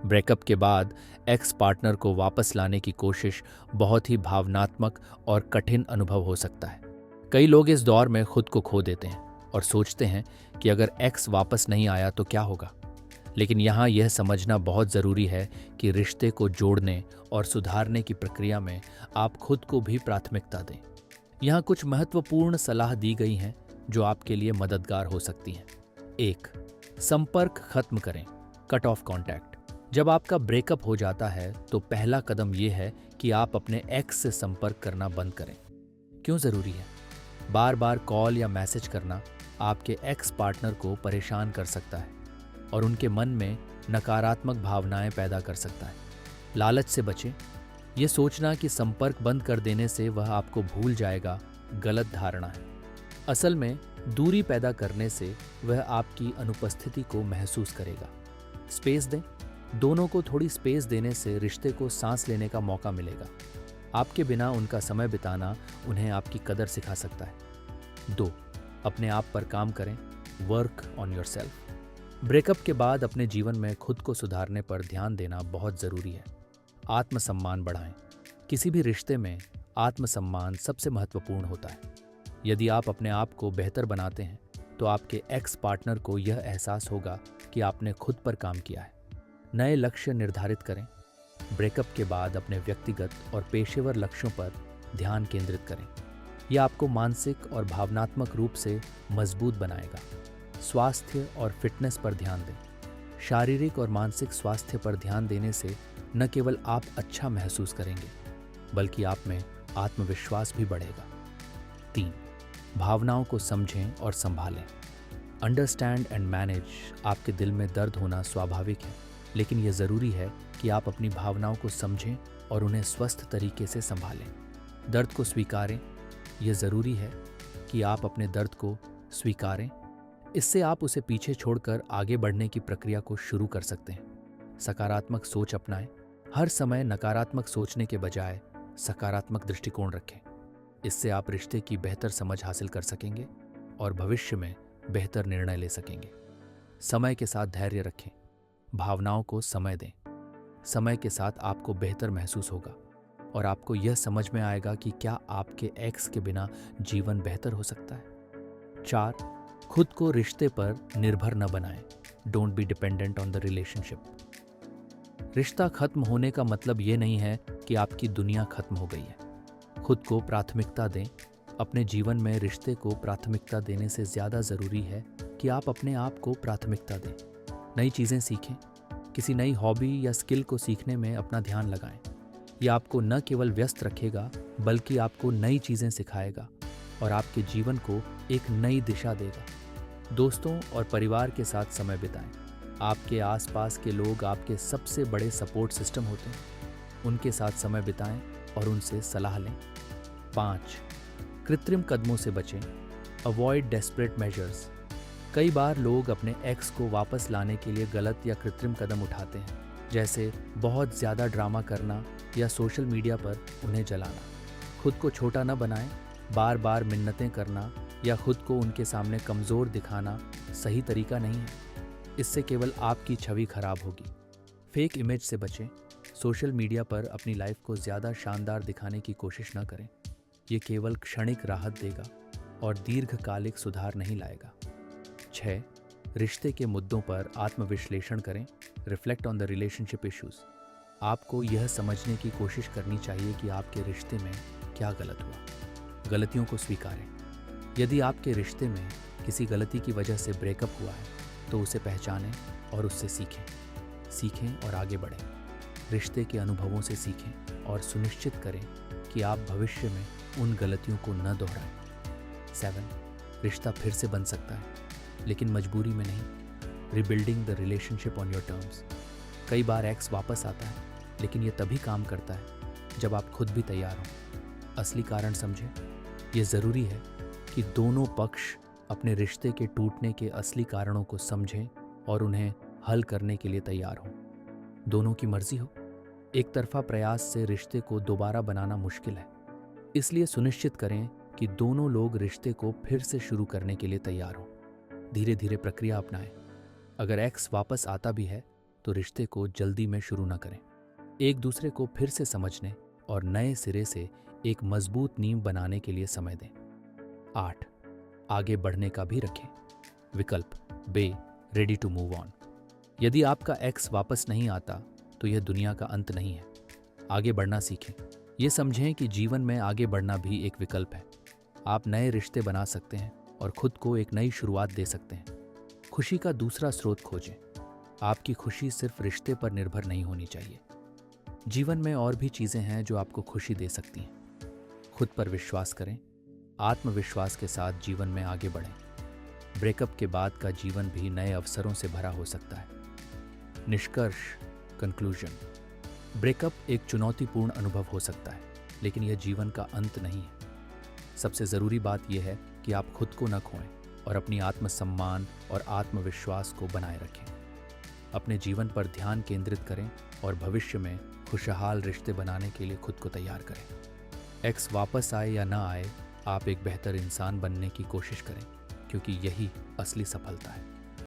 Breakup के बाद ex partner को वापस लाने की कोशिश बहुत ही भावनात्मक और कठिन अनुभव हो सकता है। कई लोग इस दौर में खुद को खो देते हैं और सोचते हैं कि अगर एक्स वापस नहीं आया तो क्या होगा। लेकिन यहाँ यह समझना बहुत ज़रूरी है कि रिश्ते को जोड़ने और सुधारने की प्रक्रिया में आप खुद को भी प्राथमिकता दें। यहाँ कुछ महत्वपूर्ण सलाह दी गई हैं जो आपके लिए मददगार हो सकती हैं। 1. संपर्क खत्म करें, कट ऑफ कॉन्टैक्ट। जब आपका ब्रेकअप हो जाता है तो पहला कदम यह है कि आप अपने एक्स से संपर्क करना बंद करें। क्यों ज़रूरी है? बार बार कॉल या मैसेज करना आपके एक्स पार्टनर को परेशान कर सकता है और उनके मन में नकारात्मक भावनाएं पैदा कर सकता है। लालच से बचें। ये सोचना कि संपर्क बंद कर देने से वह आपको भूल जाएगा, गलत धारणा है। असल में दूरी पैदा करने से वह आपकी अनुपस्थिति को महसूस करेगा। स्पेस दें। दोनों को थोड़ी स्पेस देने से रिश्ते को सांस लेने का मौका मिलेगा। आपके बिना उनका समय बिताना उन्हें आपकी कदर सिखा सकता है। 2. अपने आप पर काम करें, वर्क ऑन योरसेल्फ। ब्रेकअप के बाद अपने जीवन में खुद को सुधारने पर ध्यान देना बहुत ज़रूरी है। आत्मसम्मान बढ़ाएं। किसी भी रिश्ते में आत्मसम्मान सबसे महत्वपूर्ण होता है। यदि आप अपने आप को बेहतर बनाते हैं तो आपके एक्स पार्टनर को यह एहसास होगा कि आपने खुद पर काम किया है। नए लक्ष्य निर्धारित करें। ब्रेकअप के बाद अपने व्यक्तिगत और पेशेवर लक्ष्यों पर ध्यान केंद्रित करें। यह आपको मानसिक और भावनात्मक रूप से मजबूत बनाएगा। स्वास्थ्य और फिटनेस पर ध्यान दें। शारीरिक और मानसिक स्वास्थ्य पर ध्यान देने से न केवल आप अच्छा महसूस करेंगे बल्कि आप में आत्मविश्वास भी बढ़ेगा। 3. भावनाओं को समझें और संभालें। Understand and manage. आपके दिल में दर्द होना स्वाभाविक है, लेकिन यह ज़रूरी है कि आप अपनी भावनाओं को समझें और उन्हें स्वस्थ तरीके से संभालें। दर्द को स्वीकारें। यह ज़रूरी है कि आप अपने दर्द को स्वीकारें। इससे आप उसे पीछे छोड़कर आगे बढ़ने की प्रक्रिया को शुरू कर सकते हैं। सकारात्मक सोच अपनाएं। हर समय नकारात्मक सोचने के बजाय सकारात्मक दृष्टिकोण रखें। इससे आप रिश्ते की बेहतर समझ हासिल कर सकेंगे और भविष्य में बेहतर निर्णय ले सकेंगे। समय के साथ धैर्य रखें। भावनाओं को समय दें। समय के साथ आपको बेहतर महसूस होगा और आपको यह समझ में आएगा कि क्या आपके एक्स के बिना जीवन बेहतर हो सकता है। 4. खुद को रिश्ते पर निर्भर न बनाएं। Don't be dependent on the relationship. रिश्ता खत्म होने का मतलब ये नहीं है कि आपकी दुनिया खत्म हो गई है। खुद को प्राथमिकता दें। अपने जीवन में रिश्ते को प्राथमिकता देने से ज़्यादा ज़रूरी है कि आप अपने आप को प्राथमिकता दें। नई चीज़ें सीखें। किसी नई हॉबी या स्किल को सीखने में अपना ध्यान लगाएं। यह आपको न केवल व्यस्त रखेगा बल्कि आपको नई चीज़ें सिखाएगा और आपके जीवन को एक नई दिशा देगा। दोस्तों और परिवार के साथ समय बिताएं। आपके आसपास के लोग आपके सबसे बड़े सपोर्ट सिस्टम होते हैं। उनके साथ समय बिताएं और उनसे सलाह लें। 5. कृत्रिम कदमों से बचें। Avoid desperate measures. कई बार लोग अपने एक्स को वापस लाने के लिए गलत या कृत्रिम कदम उठाते हैं, जैसे बहुत ज़्यादा ड्रामा करना या सोशल मीडिया पर उन्हें जलाना। खुद को छोटा न बनाएं। बार बार मिन्नतें करना या खुद को उनके सामने कमज़ोर दिखाना सही तरीका नहीं है। इससे केवल आपकी छवि खराब होगी। फेक इमेज से बचें। सोशल मीडिया पर अपनी लाइफ को ज़्यादा शानदार दिखाने की कोशिश न करें। ये केवल क्षणिक राहत देगा और दीर्घकालिक सुधार नहीं लाएगा। 6. रिश्ते के मुद्दों पर आत्मविश्लेषण करें। Reflect on the relationship issues. आपको यह समझने की कोशिश करनी चाहिए कि आपके रिश्ते में क्या गलत हुआ। गलतियों को स्वीकारें। यदि आपके रिश्ते में किसी गलती की वजह से ब्रेकअप हुआ है तो उसे पहचानें और उससे सीखें और आगे बढ़ें। रिश्ते के अनुभवों से सीखें और सुनिश्चित करें कि आप भविष्य में उन गलतियों को न दोहराएं। 7. रिश्ता फिर से बन सकता है, लेकिन मजबूरी में नहीं। Rebuilding the relationship on your terms. कई बार एक्स वापस आता है, लेकिन यह तभी काम करता है जब आप खुद भी तैयार हों। असली कारण समझें। यह ज़रूरी है कि दोनों पक्ष अपने रिश्ते के टूटने के असली कारणों को समझें और उन्हें हल करने के लिए तैयार हों। दोनों की मर्जी हो। एक तरफा प्रयास से रिश्ते को दोबारा बनाना मुश्किल है, इसलिए सुनिश्चित करें कि दोनों लोग रिश्ते को फिर से शुरू करने के लिए तैयार हों। धीरे धीरे प्रक्रिया अपनाएं। अगर एक्स वापस आता भी है तो रिश्ते को जल्दी में शुरू न करें। एक दूसरे को फिर से समझने और नए सिरे से एक मजबूत नींव बनाने के लिए समय दें। 8. आगे बढ़ने का भी रखें। विकल्प बे, रेडी टू मूव ऑन। यदि आपका एक्स वापस नहीं आता तो यह दुनिया का अंत नहीं है। आगे बढ़ना सीखें। ये समझें कि जीवन में आगे बढ़ना भी एक विकल्प है। आप नए रिश्ते बना सकते हैं और खुद को एक नई शुरुआत दे सकते हैं। खुशी का दूसरा स्रोत खोजें। आपकी खुशी सिर्फ रिश्ते पर निर्भर नहीं होनी चाहिए। जीवन में और भी चीज़ें हैं जो आपको खुशी दे सकती हैं। खुद पर विश्वास करें। आत्मविश्वास के साथ जीवन में आगे बढ़ें। ब्रेकअप के बाद का जीवन भी नए अवसरों से भरा हो सकता है। निष्कर्ष, कंक्लूजन। ब्रेकअप एक चुनौतीपूर्ण अनुभव हो सकता है, लेकिन यह जीवन का अंत नहीं है। सबसे ज़रूरी बात यह है कि आप खुद को न खोएं और अपनी आत्मसम्मान और आत्मविश्वास को बनाए रखें। अपने जीवन पर ध्यान केंद्रित करें और भविष्य में खुशहाल रिश्ते बनाने के लिए खुद को तैयार करें। एक्स वापस आए या ना आए, आप एक बेहतर इंसान बनने की कोशिश करें, क्योंकि यही असली सफलता है।